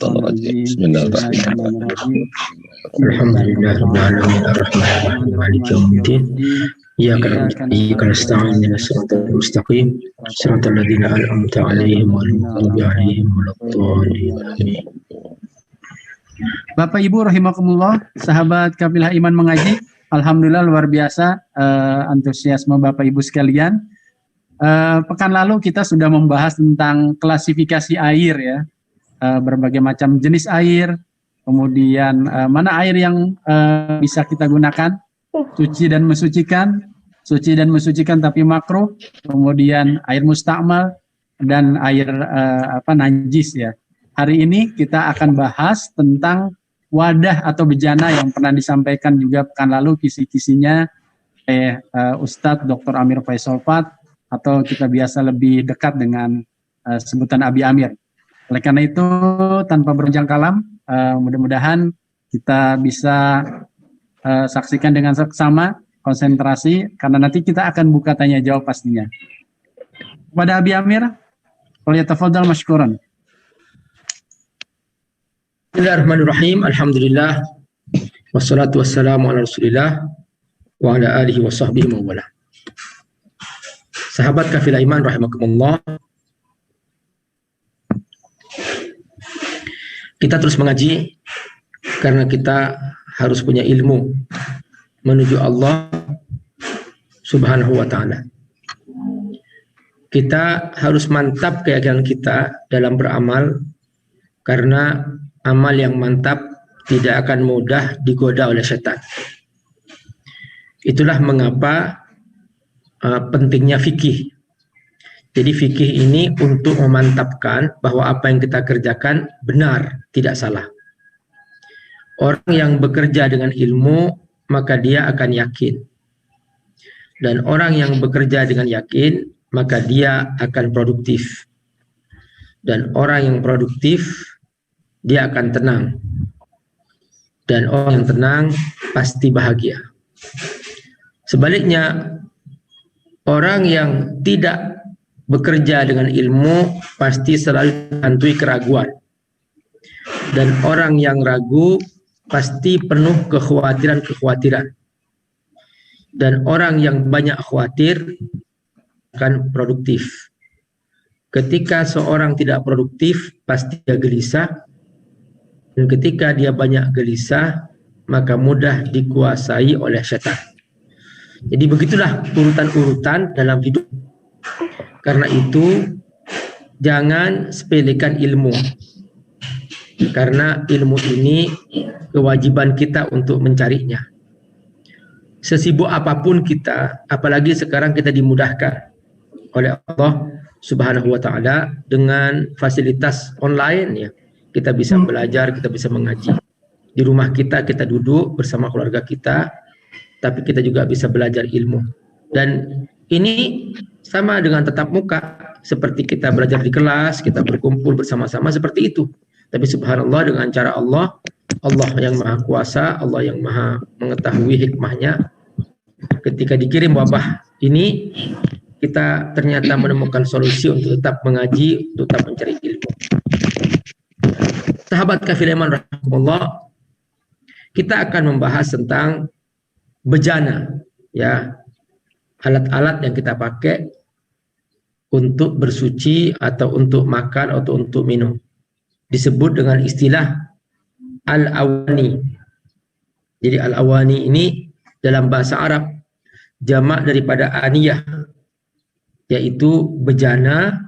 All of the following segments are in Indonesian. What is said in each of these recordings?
Syaitanirrajim. Bismillahirrahmanirrahim. Alhamdulillahirabbil alamin maliki yaumiddin. Iyyaka nasta'in ihdinas siratal mustaqim siratal ladzina an'amta 'alaihim ghairil maghdubi 'alaihim waladdallin. Amin. Bapak Ibu rahimakumullah, sahabat Kafilah Iman Mengaji, alhamdulillah luar biasa antusiasme Bapak Ibu sekalian. Pekan lalu kita sudah membahas tentang klasifikasi air ya, berbagai macam jenis air, kemudian mana air yang bisa kita gunakan, suci dan mensucikan tapi makruh, kemudian air mustakmal dan air najis ya. Hari ini kita akan bahas tentang wadah atau bejana yang pernah disampaikan juga pekan lalu kisi-kisinya Ustadz Dr. Amir Faisal Fat, atau kita biasa lebih dekat dengan sebutan Abi Amir. Oleh karena itu, tanpa berpanjang kalam, mudah-mudahan kita bisa saksikan dengan seksama, konsentrasi, karena nanti kita akan buka tanya jawab pastinya. Kepada Abi Amir, falyatafadhal mashkuran. Bismillahirrahmanirrahim. Alhamdulillah. Wassalatu wassalamu ala Rasulillah wa ala alihi wa sahbihi wa wala. Sahabat Kafilah Iman rahimakumullah, kita terus mengaji karena kita harus punya ilmu menuju Allah Subhanahu wa ta'ala. Kita harus mantap keyakinan kita dalam beramal, karena amal yang mantap tidak akan mudah digoda oleh setan. Itulah mengapa pentingnya fikih. Jadi fikih ini untuk memantapkan bahwa apa yang kita kerjakan benar, tidak salah. Orang yang bekerja dengan ilmu, maka dia akan yakin. Dan orang yang bekerja dengan yakin, maka dia akan produktif. Dan orang yang produktif, dia akan tenang. Dan orang yang tenang pasti bahagia. Sebaliknya, orang yang tidak bekerja dengan ilmu pasti selalu dihantui keraguan. Dan orang yang ragu pasti penuh kekhawatiran-kekhawatiran. Dan orang yang banyak khawatir akan produktif. Ketika seorang tidak produktif, pasti dia gelisah. Dan ketika dia banyak gelisah, maka mudah dikuasai oleh setan. Jadi begitulah urutan-urutan dalam hidup. Karena itu jangan sepelekan ilmu. Karena ilmu ini kewajiban kita untuk mencarinya. Sesibuk apapun kita, apalagi sekarang kita dimudahkan oleh Allah Subhanahu wa ta'ala dengan fasilitas online ya. Kita bisa belajar, kita bisa mengaji. Di rumah kita duduk bersama keluarga kita, tapi kita juga bisa belajar ilmu. Dan ini sama dengan tatap muka, seperti kita belajar di kelas, kita berkumpul bersama-sama seperti itu. Tapi subhanallah, dengan cara Allah yang maha kuasa, Allah yang maha mengetahui hikmahnya, ketika dikirim wabah ini, kita ternyata menemukan solusi untuk tetap mengaji, untuk tetap mencari ilmu. Sahabat Kafilah Iman rahimahullah, kita akan membahas tentang bejana, ya, alat-alat yang kita pakai untuk bersuci atau untuk makan atau untuk minum. Disebut dengan istilah al-awani. Jadi al-awani ini dalam bahasa Arab jamak daripada aniyah, yaitu bejana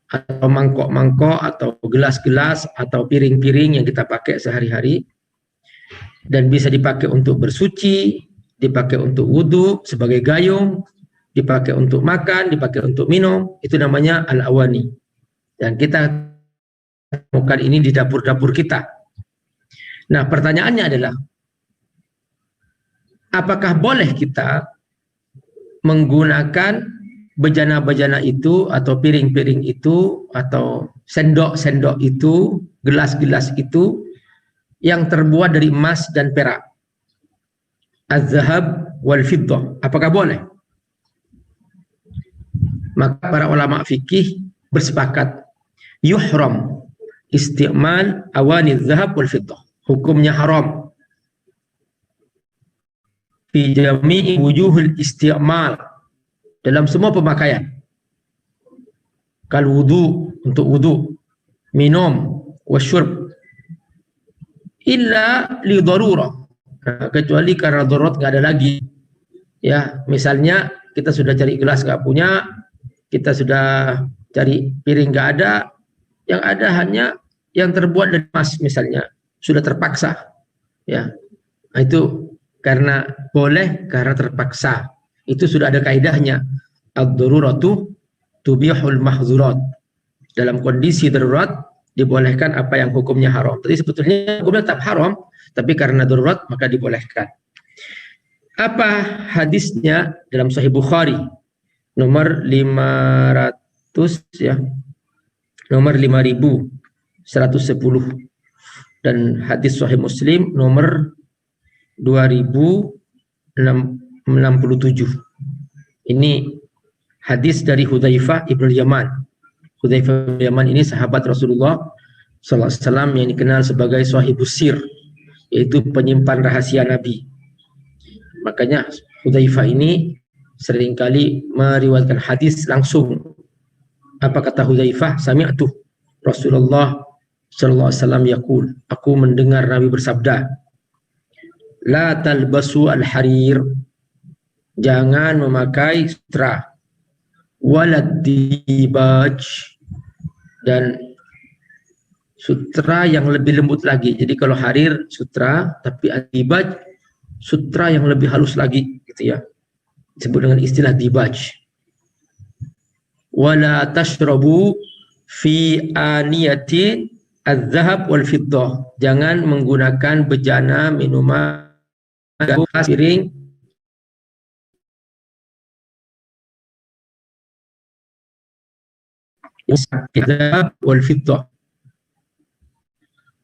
atau mangkok-mangkok atau gelas-gelas atau piring-piring yang kita pakai sehari-hari, dan bisa dipakai untuk bersuci, dipakai untuk wudhu sebagai gayung, dipakai untuk makan, dipakai untuk minum. Itu namanya al-awani. Dan kita temukan ini di dapur-dapur kita. Nah, pertanyaannya adalah, apakah boleh kita menggunakan bejana-bejana itu atau piring-piring itu atau sendok-sendok itu, gelas-gelas itu yang terbuat dari emas dan perak, az-zahab wal fiddah? Apakah boleh? Maka para ulama fikih bersepakat yuhram isti'mal awani dzahab wal fiddah. Hukumnya haram fi jami'i wujuhul isti'mal, dalam semua pemakaian. Kal wudu, untuk wudu, minum, wasyurb, illa li darurah, kecuali karena darurat nggak ada lagi. Ya, misalnya kita sudah cari gelas nggak punya, kita sudah cari piring nggak ada, yang ada hanya yang terbuat dari emas misalnya, sudah terpaksa. Ya, nah, itu karena boleh, karena terpaksa. Itu sudah ada kaidahnya. Ad-daruratu tubihul mahzurat. Dalam kondisi darurat dibolehkan apa yang hukumnya haram. Jadi sebetulnya hukumnya tetap haram, tapi karena darurat maka dibolehkan. Apa hadisnya? Dalam Sahih Bukhari nomor 500 ya. Nomor 5110, dan hadis Sahih Muslim nomor 2067. Ini hadis dari Hudzaifah ibn Yaman. Hudzaifah ibn Yaman ini sahabat Rasulullah sallallahu alaihi wasallam yang dikenal sebagai Shahibus Sir, yaitu penyimpan rahasia Nabi. Makanya Hudzaifah ini seringkali meriwayatkan hadis langsung. Apa kata Hudzaifah? Sami'tu Rasulullah sallallahu alaihi wasallam yaqul, aku mendengar Nabi bersabda, la talbasu al-harir, jangan memakai sutra, walad dibaj, dan sutra yang lebih lembut lagi. Jadi kalau harir sutra, tapi dibaj sutra yang lebih halus lagi, gitu ya, disebut dengan istilah dibaj. Wala tashrabu fi aniyatin az-zahab wal fiddah, jangan menggunakan bejana minuman piring az-zahab wal fiddah.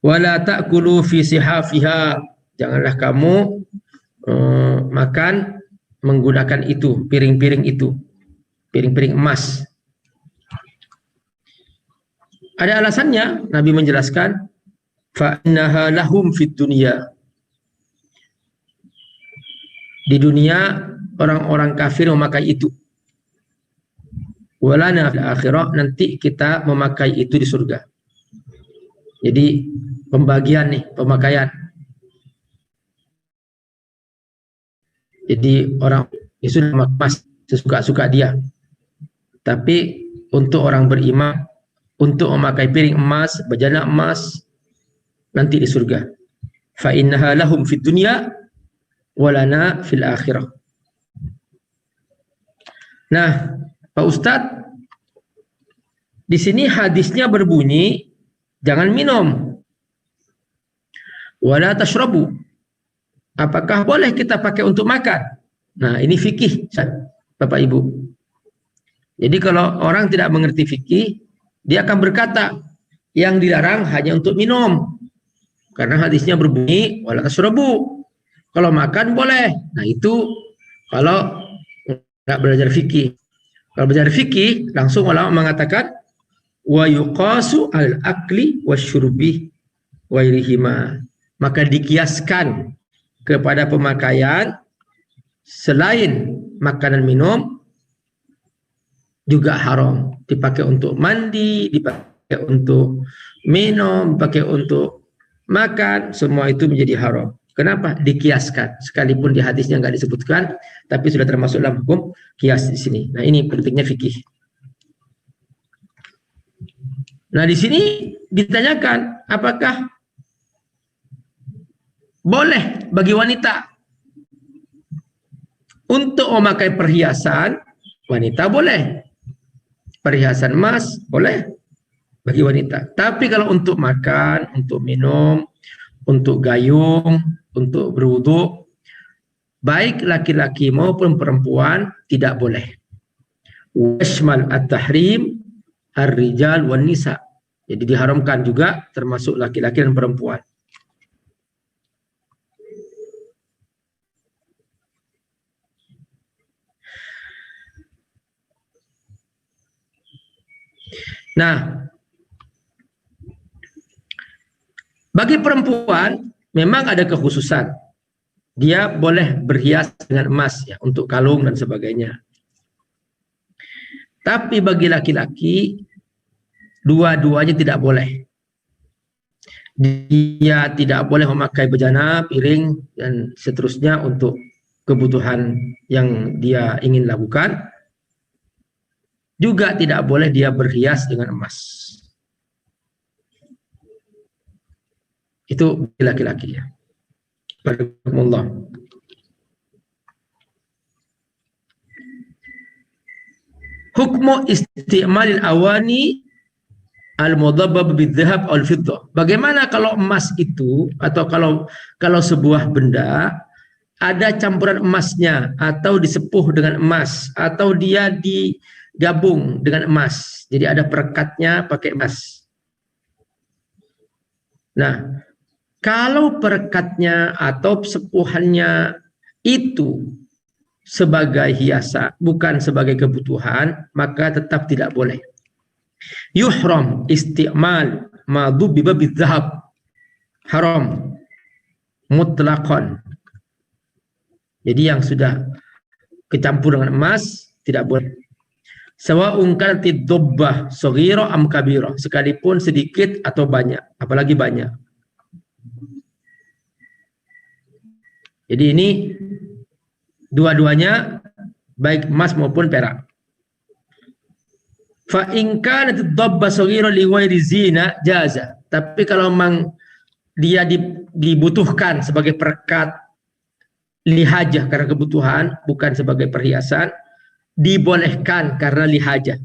Wala ta'kulu fi sihafiha, janganlah kamu makan menggunakan itu, piring-piring itu, piring-piring emas. Ada alasannya, Nabi menjelaskan, fa innaha lahum fid dunya, di dunia orang-orang kafir memakai itu, walana fil akhirah, nanti kita memakai itu di surga. Jadi pembagian nih, pemakaian. Jadi orang itu emas sesuka-suka dia, tapi untuk orang beriman, untuk memakai piring emas, bejana emas, nanti di surga. Fa innaha lahum fid dunya walana fil akhirah. Nah, Pak Ustadz, di sini hadisnya berbunyi jangan minum. Wala tashrabu. Apakah boleh kita pakai untuk makan? Nah, ini fikih, Bapak Ibu. Jadi kalau orang tidak mengerti fikih, dia akan berkata yang dilarang hanya untuk minum, karena hadisnya berbunyi wala tasrabu. Kalau makan boleh. Nah, itu kalau nggak belajar fikih. Kalau belajar fikih, langsung ulama mengatakan wa yuqasu al akli wasyurbi wa irihima, maka dikiaskan kepada pemakaian selain makanan minum juga haram, dipakai untuk mandi, dipakai untuk minum, dipakai untuk makan, semua itu menjadi haram. Kenapa? Dikiaskan, sekalipun di hadisnya nggak disebutkan, tapi sudah termasuk dalam hukum kias di sini. Nah, ini pentingnya fikih. Nah, di sini ditanyakan, apakah boleh bagi wanita untuk memakai perhiasan? Wanita boleh. Perhiasan emas boleh bagi wanita. Tapi kalau untuk makan, untuk minum, untuk gayung, untuk berwudu, baik laki-laki maupun perempuan tidak boleh. Washmal at-tahrim ar-rijal wan nisa. Jadi diharamkan juga termasuk laki-laki dan perempuan. Nah, Bagi perempuan memang ada kekhususan. Dia boleh berhias dengan emas ya, untuk kalung dan sebagainya. Tapi bagi laki-laki dua-duanya tidak boleh. Dia tidak boleh memakai bejana, piring dan seterusnya untuk kebutuhan yang dia ingin lakukan. Juga tidak boleh dia berhias dengan emas. Itu laki-laki ya. Barakallahu. Hukmu isti'malil awani al-mudhabbab bidzahab al fiddah. Bagaimana kalau emas itu atau kalau sebuah benda ada campuran emasnya atau disepuh dengan emas atau dia digabung dengan emas. Jadi ada perekatnya pakai emas. Nah, kalau perekatnya atau sepuhannya itu sebagai hiasan, bukan sebagai kebutuhan, maka tetap tidak boleh. Yuhram isti'mal ma dubbiba bidzahab. Haram mutlaqan. Jadi yang sudah kecampur dengan emas tidak boleh. Sawa'un kanatid dubbah shaghira am kabira, sekalipun sedikit atau banyak, apalagi banyak. Jadi ini dua-duanya baik emas maupun perak. Fa in kanatid dubbah shaghira li ghairi zina jaza. Tapi kalau memang dia dibutuhkan sebagai perekat lihajah karena kebutuhan, bukan sebagai perhiasan, dibolehkan karena lihajah,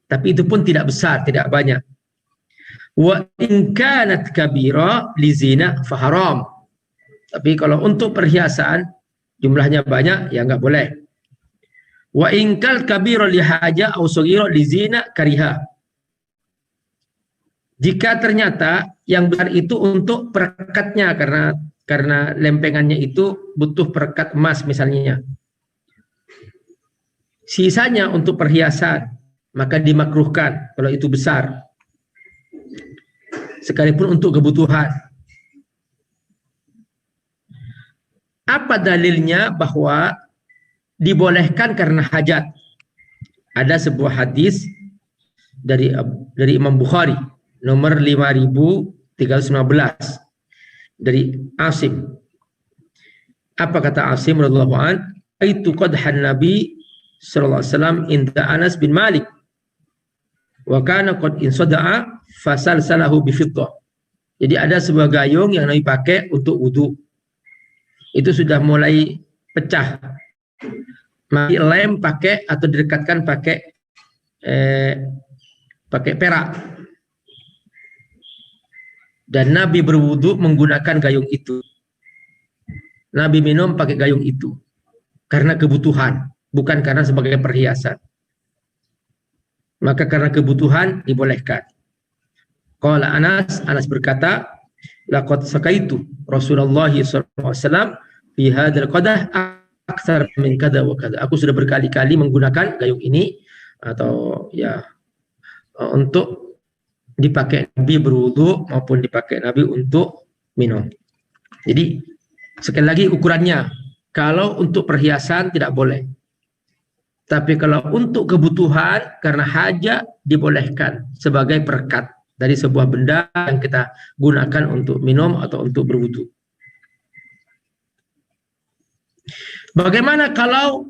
tapi itu pun tidak besar, tidak banyak. Wa in kanat kabira li zina fa haram. Tapi kalau untuk perhiasan jumlahnya banyak ya enggak boleh. Wa in kal kabira li haja aw saghira li zina kariha. Jika ternyata yang besar itu untuk perekatnya karena lempengannya itu butuh perekat emas misalnya. Sisanya untuk perhiasan, maka dimakruhkan kalau itu besar. Sekalipun untuk kebutuhan. Apa dalilnya bahwa dibolehkan karena hajat? Ada sebuah hadis dari Imam Bukhari nomor 5315 dari Asim. Apa kata Asim radhiyallahu anhu? Aitu qadhan Nabi sallallahu alaihi wasallam inda Anas bin Malik wa kana qad insada'a fasalsalahu bi fiddah. Jadi ada sebuah gayung yang Nabi pakai untuk wudu. Itu sudah mulai pecah. Nabi lem pakai atau didekatkan pakai perak. Dan Nabi berwudu menggunakan gayung itu. Nabi minum pakai gayung itu karena kebutuhan, bukan karena sebagai perhiasan. Maka karena kebutuhan dibolehkan. Qala Anas berkata, laqad sakaitu Rasulullah sallallahu alaihi wasallam fi hadzal qadah aktsar min kada wa kada. Aku sudah berkali-kali menggunakan gayung ini atau ya untuk dipakai Nabi berwudu maupun dipakai Nabi untuk minum. Jadi sekali lagi ukurannya, kalau untuk perhiasan tidak boleh. Tapi kalau untuk kebutuhan karena hajat dibolehkan sebagai perekat dari sebuah benda yang kita gunakan untuk minum atau untuk berwudu. Bagaimana kalau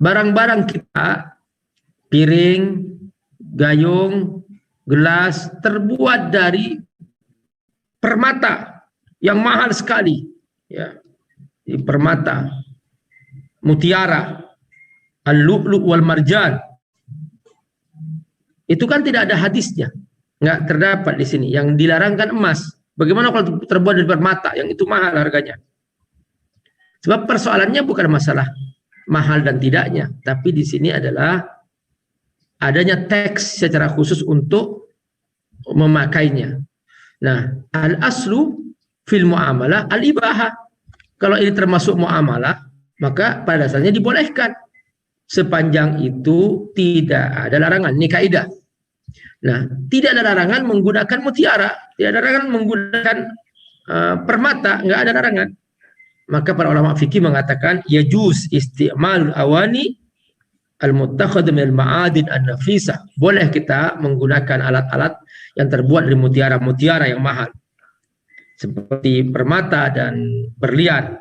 barang-barang kita, piring, gayung, gelas terbuat dari permata yang mahal sekali, ya, permata, mutiara, al-lu'lu' wal marjan. Itu kan tidak ada hadisnya, nggak terdapat di sini. Yang dilarangkan emas. Bagaimana kalau terbuat dari permata yang itu mahal harganya? Sebab persoalannya bukan masalah mahal dan tidaknya, tapi di sini adalah adanya teks secara khusus untuk memakainya. Nah, al-aslu fil muamalah al-ibahah. Kalau ini termasuk muamalah, maka pada dasarnya dibolehkan. Sepanjang itu tidak ada larangan. Ini kaidah. Nah, tidak ada larangan menggunakan mutiara, tidak ada larangan menggunakan permata, nggak ada larangan. Maka para ulama fikih mengatakan yajuz isti'malul awani al-muttakhadh min al-ma'adin an-nafisah. Boleh kita menggunakan alat-alat yang terbuat dari mutiara-mutiara yang mahal, seperti permata dan berlian.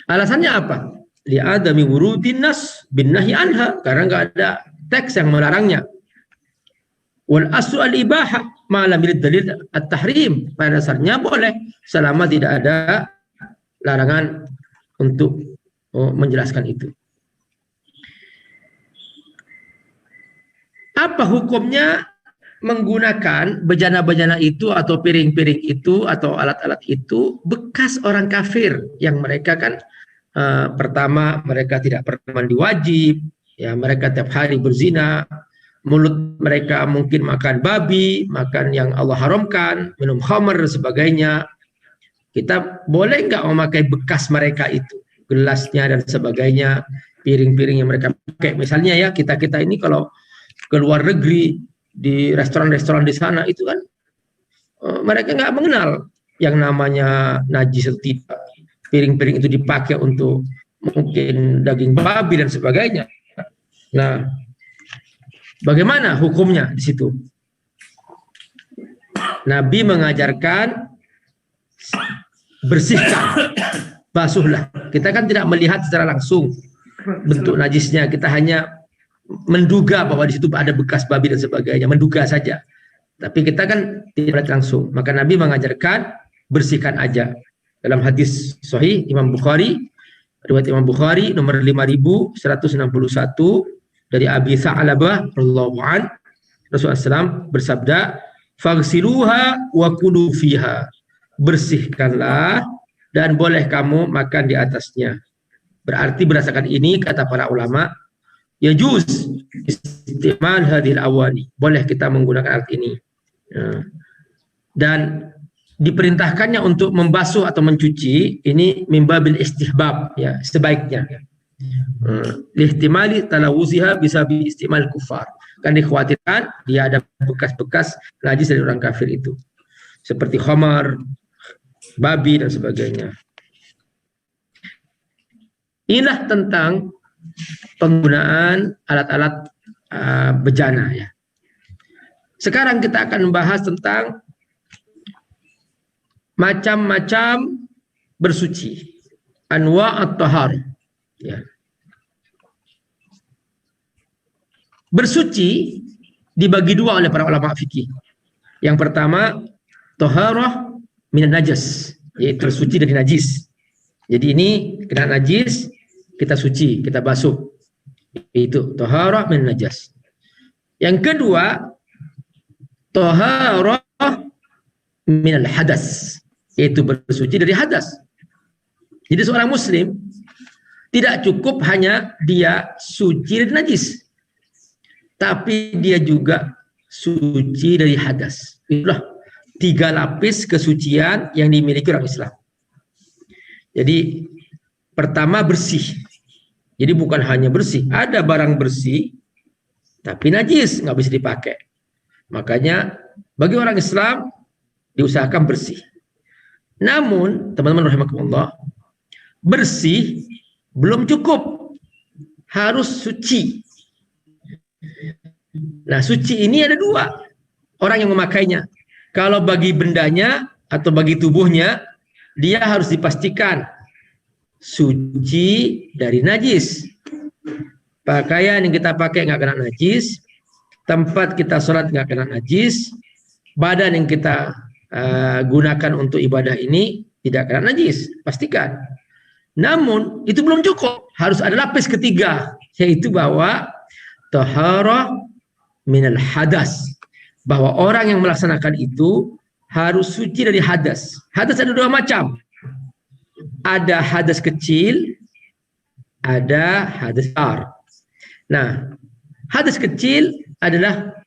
Alasannya apa? Li'adami wurudin nas bin nahi anha, karena nggak ada teks yang melarangnya. Wal aslu al-ibahah ma lam yurid dalil at-tahrim. Pada dasarnya boleh selama tidak ada larangan untuk menjelaskan itu. Apa hukumnya menggunakan bejana-bejana itu atau piring-piring itu atau alat-alat itu bekas orang kafir yang mereka kan pertama mereka tidak pernah mandi wajib, ya mereka tiap hari berzina, mulut mereka mungkin makan babi, makan yang Allah haramkan, minum khamr dan sebagainya. Kita boleh nggak memakai bekas mereka itu, gelasnya dan sebagainya, piring-piring yang mereka pakai. Misalnya ya kita ini kalau ke luar negeri di restoran-restoran di sana itu kan mereka nggak mengenal yang namanya najis atau tidak. Piring-piring itu dipakai untuk mungkin daging babi dan sebagainya. Nah, bagaimana hukumnya di situ? Nabi mengajarkan bersihkan, basuhlah. Kita kan tidak melihat secara langsung bentuk najisnya, kita hanya menduga bahwa di situ ada bekas babi dan sebagainya, menduga saja. Tapi kita kan tidak melihat langsung. Maka Nabi mengajarkan bersihkan aja. Dalam hadis sahih Imam Bukhari, riwayat Imam Bukhari nomor 5161 dari Abi Tha'labah radhiyallahu an, Rasulullah SAW bersabda, "Faghsiluha wa kulu fiha." Bersihkanlah dan boleh kamu makan di atasnya. Berarti berdasarkan ini kata para ulama, yajuz istimal hadhil awani. Boleh kita menggunakan alat ini. Dan diperintahkannya untuk membasuh atau mencuci ini mimbabil istihbab, ya sebaiknya. Lihtimali talawuziha bisa bi istimal kufar. Kan dikhawatirkan dia ada bekas-bekas najis dari orang kafir itu. Seperti khamar, babi dan sebagainya. Inilah tentang penggunaan alat-alat bejana ya. Sekarang kita akan membahas tentang macam-macam bersuci, anwa' at-tahar. Ya. Bersuci dibagi dua oleh para ulama fikih. Yang pertama, taharah minan najas, yaitu bersuci dari najis. Jadi ini kena najis, kita suci, kita basuh. Itu taharah minan najas. Yang kedua, taharah minal hadas, yaitu bersuci dari hadas. Jadi seorang muslim tidak cukup hanya dia suci dari najis, tapi dia juga suci dari hadas. Itulah 3 lapis kesucian yang dimiliki orang Islam. Jadi pertama bersih. Jadi bukan hanya bersih, ada barang bersih tapi najis, nggak bisa dipakai. Makanya bagi orang Islam diusahakan bersih. Namun teman-teman rahimakumullah, bersih belum cukup, harus suci. Nah, suci ini ada 2 orang yang memakainya. Kalau bagi bendanya atau bagi tubuhnya, dia harus dipastikan suci dari najis. Pakaian yang kita pakai nggak kena najis, tempat kita sholat nggak kena najis, badan yang kita gunakan untuk ibadah ini tidak kena najis, pastikan. Namun itu belum cukup, harus ada lapis ketiga, yaitu bahwa taharah minal hadas, bahwa orang yang melaksanakan itu harus suci dari hadas. Hadas ada 2 macam, ada hadas kecil, ada hadas besar. Nah, hadas kecil adalah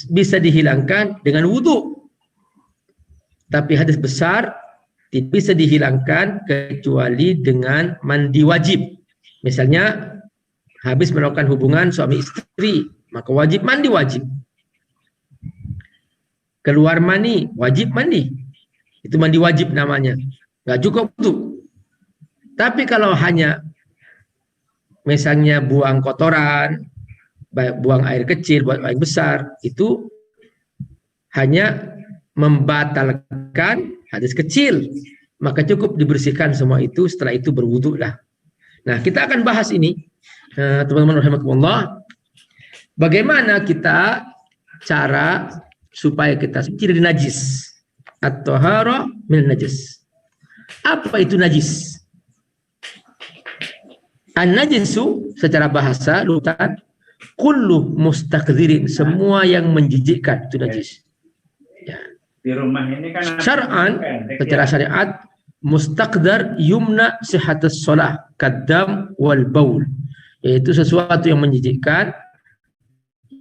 bisa dihilangkan dengan wudhu, tapi hadas besar tidak bisa dihilangkan kecuali dengan mandi wajib. Misalnya habis melakukan hubungan suami istri, maka wajib mandi wajib. keluar mani, wajib mandi. Itu mandi wajib namanya. Nggak cukup wudu. Tapi kalau hanya misalnya buang kotoran, buang air kecil, buang air besar, itu hanya membatalkan hadis kecil. Maka cukup dibersihkan semua itu, setelah itu berwudu lah. Nah, kita akan bahas ini, teman-teman rahimakumullah. Bagaimana kita cara supaya kita suci dari najis atau hara min najis. Apa itu najis? An-najisu secara bahasa lutan kullu mustakdzirin, semua yang menjijikkan itu najis. Ya. Di rumah ini kan syar'an, secara syariat mustaqdar yumna sihhatus shalah kadam wal baul, yaitu sesuatu yang menjijikkan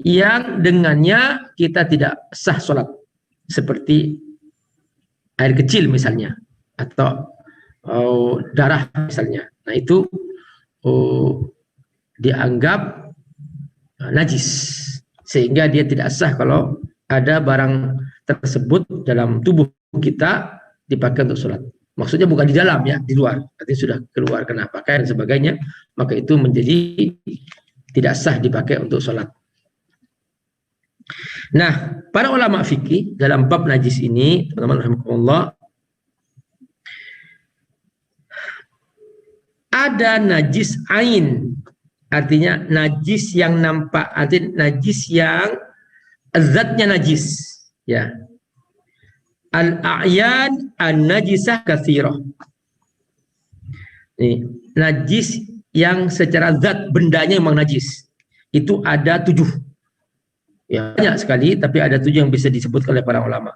yang dengannya kita tidak sah sholat, seperti air kecil misalnya, atau darah misalnya. Nah itu dianggap najis, sehingga dia tidak sah kalau ada barang tersebut dalam tubuh kita dipakai untuk sholat. Maksudnya bukan di dalam ya, di luar. Artinya sudah keluar kena pakaian dan sebagainya, maka itu menjadi tidak sah dipakai untuk sholat. Nah, para ulama fikih dalam bab najis ini, teman-teman rahimakumullah, ada najis ain, artinya najis yang nampak, artinya najis yang zatnya najis, ya. Al-a'yan an-najisah katsirah. Ini najis yang secara zat bendanya memang najis. Itu ada 7. Ya, banyak sekali, tapi ada 7 yang bisa disebut oleh para ulama.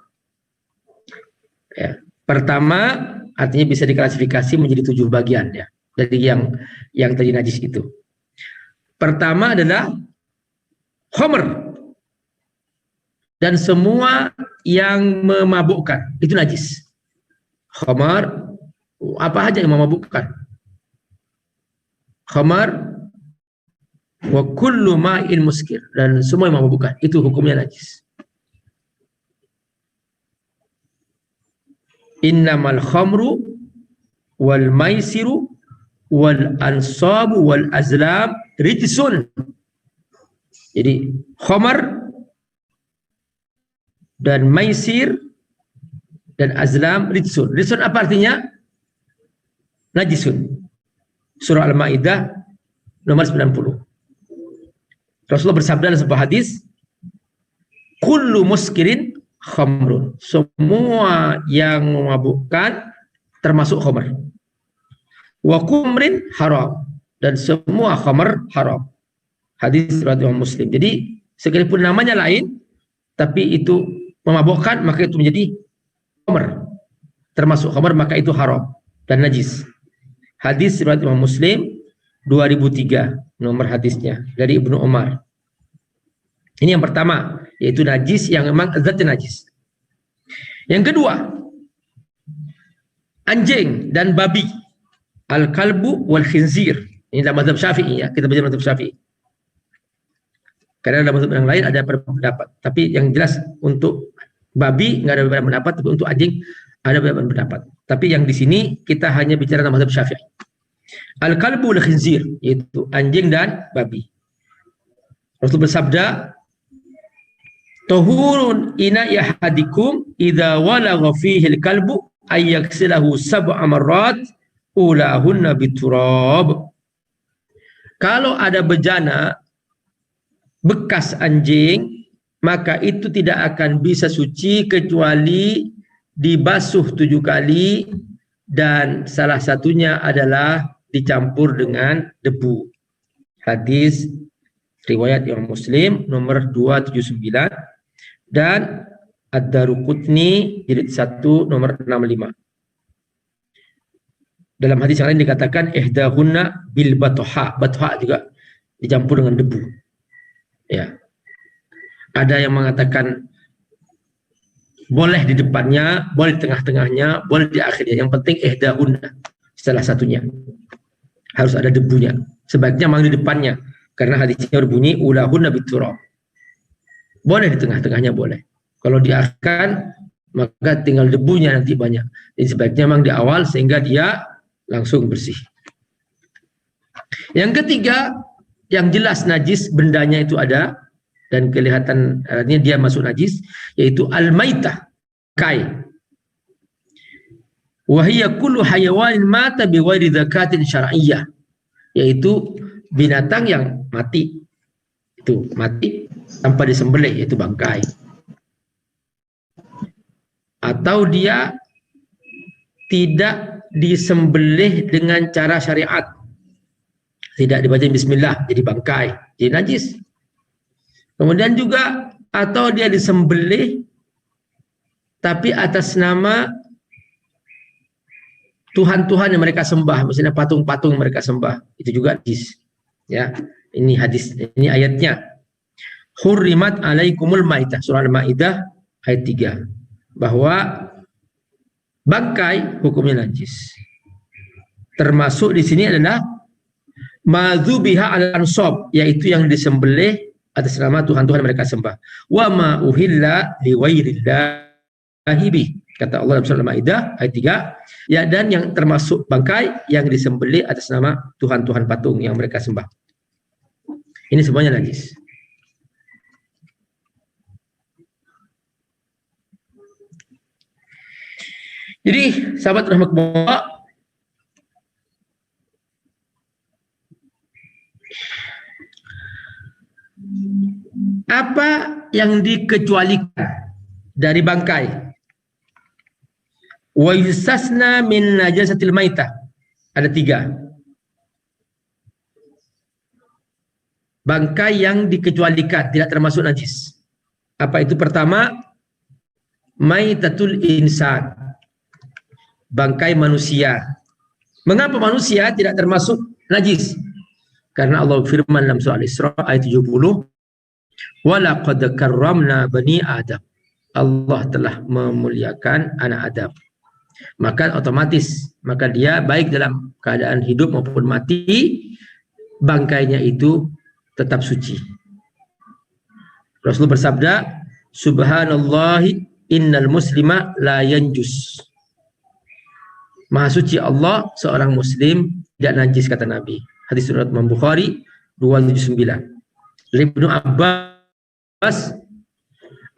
Ya. Pertama, artinya bisa diklasifikasi menjadi 7 bagian ya. Dari yang tadi najis itu. Pertama adalah khamr. Dan semua yang memabukkan itu najis. Khamar, apa aja yang memabukkan. Khamar wa kullu ma'in muskir, dan semua yang memabukkan itu hukumnya najis. Innamal khamru wal maisiru wal ansabu wal azlam rijsun. Jadi khamar dan maisir dan azlam rijsun. Rijsun apa artinya? Najisun. Surah Al-Maidah nomor 90. Rasulullah bersabda dalam sebuah hadis, kullu muskirin khamrun. Semua yang memabukkan termasuk khamr. Wa kumrin haram, dan semua khamr haram. Hadis riwayat Imam Muslim. Jadi sekalipun namanya lain, tapi itu memabukkan, maka itu menjadi khamr. Termasuk khamr, maka itu haram dan najis. Hadis riwayat Imam Muslim 2003 nomor hadisnya dari Ibnu Umar. Ini yang pertama, yaitu najis yang memang zatnya najis. Yang kedua, anjing dan babi, al-kalbu wal khinzir. Ini dalam mazhab Syafi'i ya, kita belajar mazhab Syafi'i. Karena dalam mazhab yang lain ada pendapat, tapi yang jelas untuk babi nggak ada beberapa pendapat, tapi untuk anjing ada beberapa pendapat. Tapi yang di sini kita hanya bicara dalam mazhab Syafi'i. Al-kalbu wal khinzir, yaitu anjing dan babi. Rasul bersabda, "Tahurun ina yahadikum idza walagha fihi al-kalbu ay yaghsilahu sab'a marrat ulahunna biturab." Kalau ada bejana bekas anjing, maka itu tidak akan bisa suci kecuali dibasuh 7 kali, dan salah satunya adalah dicampur dengan debu. Hadis riwayat Imam Muslim nomor 279 dan Ad-Daruqutni jilid 1 nomor 65. Dalam hadis yang lain dikatakan ihdahunna bil batha. Batha juga dicampur dengan debu. Ya. Ada yang mengatakan boleh di depannya, boleh di tengah-tengahnya, boleh di akhirnya. Yang penting ihdahunna, salah satunya. Harus ada debunya. Sebaiknya memang di depannya, karena hadisnya berbunyi ulahunna biturab. Boleh di tengah-tengahnya, boleh. Kalau diakhirkan maka tinggal debunya nanti banyak. Jadi sebaiknya memang di awal sehingga dia langsung bersih. Yang ketiga, yang jelas najis bendanya itu ada dan kelihatan artinya dia masuk najis, yaitu al-maitah, kai. Wa hiya kullu hayawanin mata bi ghairi zakatin syar'iyyah, yaitu binatang yang mati. Itu mati tanpa disembelih, yaitu bangkai. Atau dia tidak disembelih dengan cara syariat, tidak dibaca bismillah, jadi bangkai, jadi najis. Kemudian juga atau dia disembelih tapi atas nama Tuhan-Tuhan yang mereka sembah, misalnya patung-patung mereka sembah, itu juga najis. Ya, ini hadis, ini ayatnya. Hurrimat alaikumul maitah, surah Al-Maidah ayat 3. Bahwa bangkai hukumnya najis. Termasuk di sini adalah madzubiha al-ansab, yaitu yang disembelih atas nama Tuhan-Tuhan mereka sembah. Wa ma uhilla li ghairillahi bih, kata Allah dalam surah Al-Maidah ayat 3, ya, dan yang termasuk bangkai yang disembelih atas nama Tuhan-Tuhan patung yang mereka sembah. Ini semuanya najis. Jadi sahabat rahmatullah, apa yang dikecualikan dari bangkai? Wa yustasna min najasatil maitah, ada 3 bangkai yang dikecualikan, tidak termasuk najis. Apa itu? Pertama, maitatul insan, bangkai manusia. Mengapa manusia tidak termasuk najis? Karena Allah firman dalam surah Al-Isra ayat 70, walaqad karramna bani Adam, Allah telah memuliakan anak Adam. Maka otomatis, maka dia baik dalam keadaan hidup maupun mati, bangkainya itu tetap suci. Rasulullah bersabda, subhanallahi innal muslima la yanjus. Maha suci Allah, seorang muslim tidak najis, kata Nabi. Hadis riwayat Imam Bukhari 279. Dari Ibnu Abbas,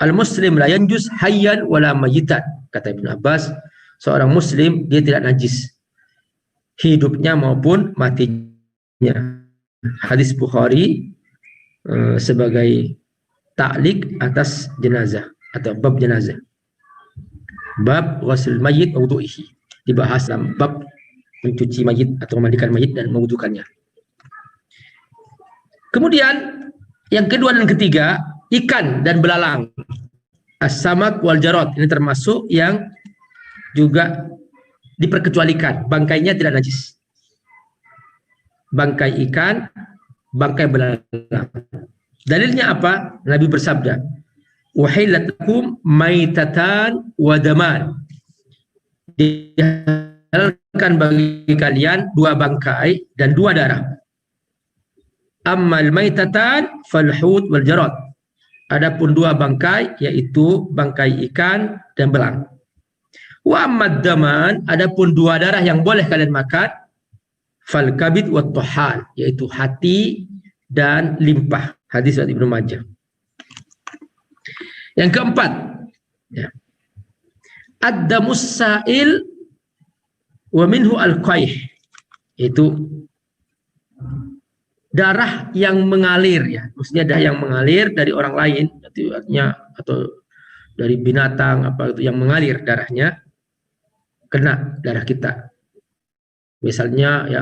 al-muslim la yanjus hayyan wala mayitan. Kata Ibnu Abbas, seorang muslim dia tidak najis hidupnya maupun matinya. Hadis Bukhari sebagai ta'liq atas jenazah atau bab jenazah. Bab ghusl mayyit wa wudu'ihi, dibahas dalam bab mencuci mayit atau memandikan mayit dan mewudukannya. Kemudian yang kedua dan ketiga, ikan dan belalang, as-samak wal jarad, ini termasuk yang juga diperkecualikan, bangkainya tidak najis. Bangkai ikan, bangkai belalang. Dalilnya apa? Nabi bersabda, uhillat lakum maitatan wa daman, dihalalkan bagi kalian 2 bangkai dan 2 darah. Ammal maitatan falhut wal jarad, adapun 2 bangkai yaitu bangkai ikan dan belang. Wa ammad daman, adapun 2 darah yang boleh kalian makan, fal kabid wat tuhal, yaitu hati dan limpah. Hadis riwayat Ibnu Majah. Yang keempat, ya, ad-damus sa'il wa minhu al-qayh, itu darah yang mengalir, ya, maksudnya darah yang mengalir dari orang lain, artinya atau dari binatang apa itu yang mengalir darahnya kena darah kita. Misalnya ya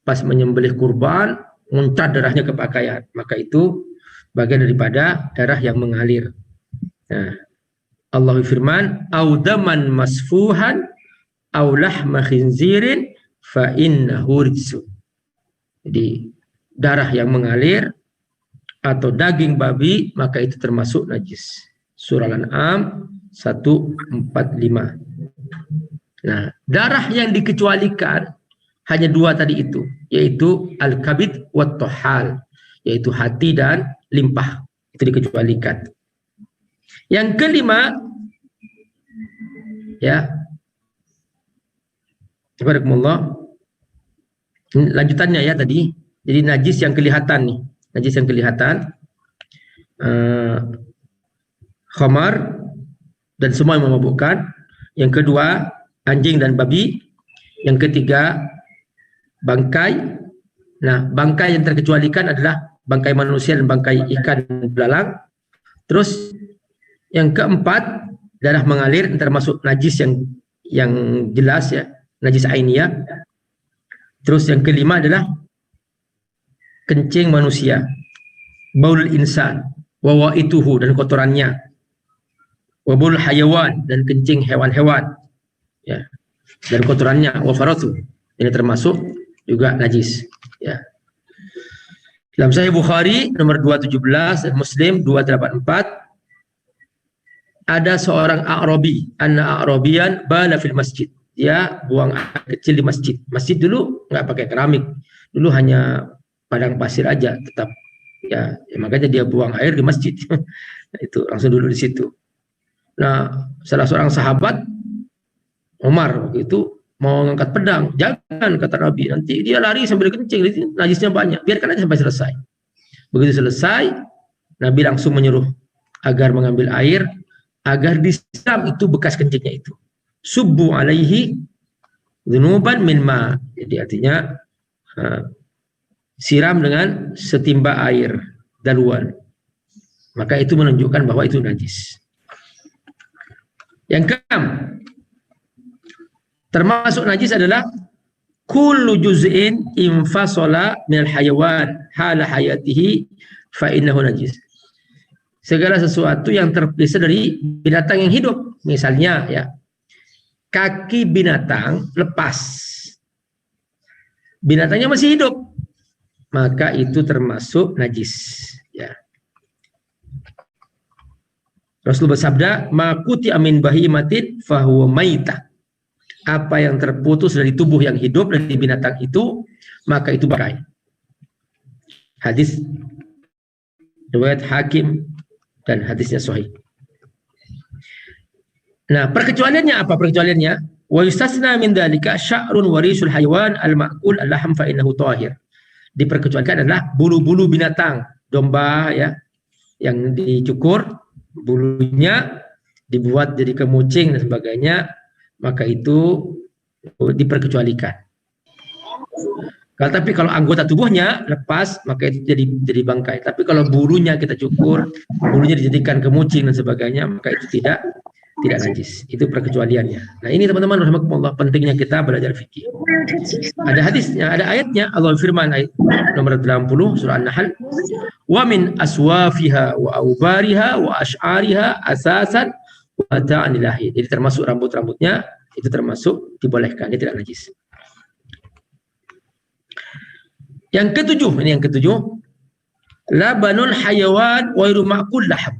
pas menyembelih kurban muncrat darahnya ke pakaian, maka itu bagian daripada darah yang mengalir. Nah, Allah firman, audaman masfuhan aw lahma khinzirin fa innahu rijsun. Jadi darah yang mengalir atau daging babi maka itu termasuk najis. Surah Al-An'am 145. Nah, darah yang dikecualikan hanya 2 tadi itu, yaitu al-kabid wat tuhal, yaitu hati dan limpah, itu dikecualikan. Yang kelima, ya, Barakallah. Lanjutannya ya tadi. Jadi najis yang kelihatan nih, najis yang kelihatan, khamar dan semua yang memabukkan. Yang kedua, anjing dan babi. Yang ketiga, bangkai. Nah, bangkai yang terkecualikan adalah bangkai manusia dan bangkai ikan belalang. Terus yang keempat, darah mengalir, termasuk najis yang jelas ya, najis ainiyah. Terus yang kelima adalah kencing manusia, baul insan, wawaituhu dan kotorannya, wabul hayawan dan kencing hewan-hewan, ya, dan kotorannya, wafaratu, ini termasuk juga najis, ya. Dalam Sahih Bukhari nomor 217 dan Muslim 284 ada seorang A'rabi, anna A'rabian bala fil masjid. Dia buang air kecil di masjid. Masjid dulu nggak pakai keramik, dulu hanya padang pasir aja, tetap ya makanya dia buang air di masjid. Itu langsung dulu di situ. Nah, salah seorang sahabat Umar waktu itu mau ngangkat pedang, jangan kata Nabi, nanti dia lari sambil kencing, najisnya banyak, biarkan aja sampai selesai. Begitu selesai, Nabi langsung menyuruh agar mengambil air, agar disiram itu bekas kencingnya itu. Subbu alaihi dzunuban min ma. Jadi artinya siram dengan setimba air daluan. Maka itu menunjukkan bahwa itu najis. Yang keenam, termasuk najis adalah kullu juz'in infasala minal hayawan hala hayatihi fa innahu najis. Segala sesuatu yang terpisah dari binatang yang hidup. Misalnya ya, kaki binatang lepas, binatangnya masih hidup, maka itu termasuk najis, ya. Rasul bersabda, "Makuti amin bahimatin fahuwa maitah." Apa yang terputus dari tubuh yang hidup dari binatang itu, maka itu bangkai. Hadis riwayat Hakim dan hadisnya sahih. Nah, perkecualiannya apa? Perkecualiannya, wa yustasna min dzalika sya'run warisul haywan al-ma'kul al-lahm fa innahu tahir. Diperkecualikan adalah bulu-bulu binatang, domba ya, yang dicukur bulunya dibuat jadi kemucing dan sebagainya, maka itu diperkecualikan. Tapi kalau anggota tubuhnya lepas, maka itu jadi bangkai. Tapi kalau bulunya kita cukur, bulunya dijadikan kemucing dan sebagainya, maka itu tidak najis. Itu perkecualiannya. Nah, ini teman-teman rahimakumullah, pentingnya kita belajar fikih. Ada hadisnya, ada ayatnya. Allah firman ayat nomor 80 surah An-Nahl, "Wa min aswafiha wa aubariha wa ash'ariha asasan wa mata'an lillahi." Jadi termasuk rambut-rambutnya itu termasuk dibolehkan, dia tidak najis. Yang ketujuh, ini yang ketujuh, labanul hayawan wa ghairu ma'kul laham.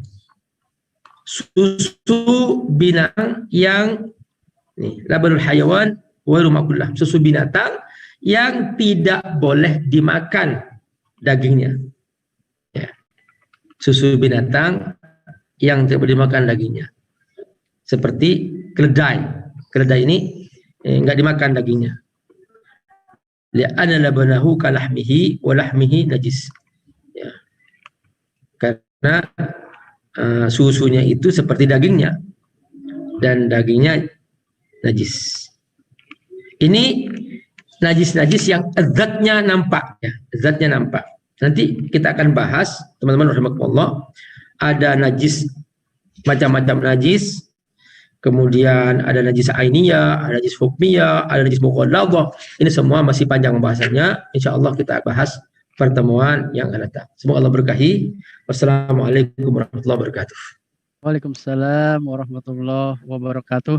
Susu binatang yang labanul hayawan wa ghairu ma'kul laham, susu binatang yang tidak boleh dimakan dagingnya. Ya. Susu binatang yang tidak boleh dimakan dagingnya. Seperti keledai. Keledai ini enggak dimakan dagingnya. Li'anna labanahu kalahmihi wa lahmihi najis. Ya. Karena susunya itu seperti dagingnya dan dagingnya najis. Ini najis-najis yang zatnya nampak, ya. Zatnya nampak. Nanti kita akan bahas, teman-teman rahimakumullah, ada najis, macam-macam najis. Kemudian ada najis ainiyah, ada najis hukmiyah, ada najis mughalladah. Ini semua masih panjang pembahasannya. Insyaallah kita bahas pertemuan yang akan datang. Semoga Allah berkahi. Wassalamualaikum warahmatullahi wabarakatuh. Waalaikumsalam warahmatullahi wabarakatuh.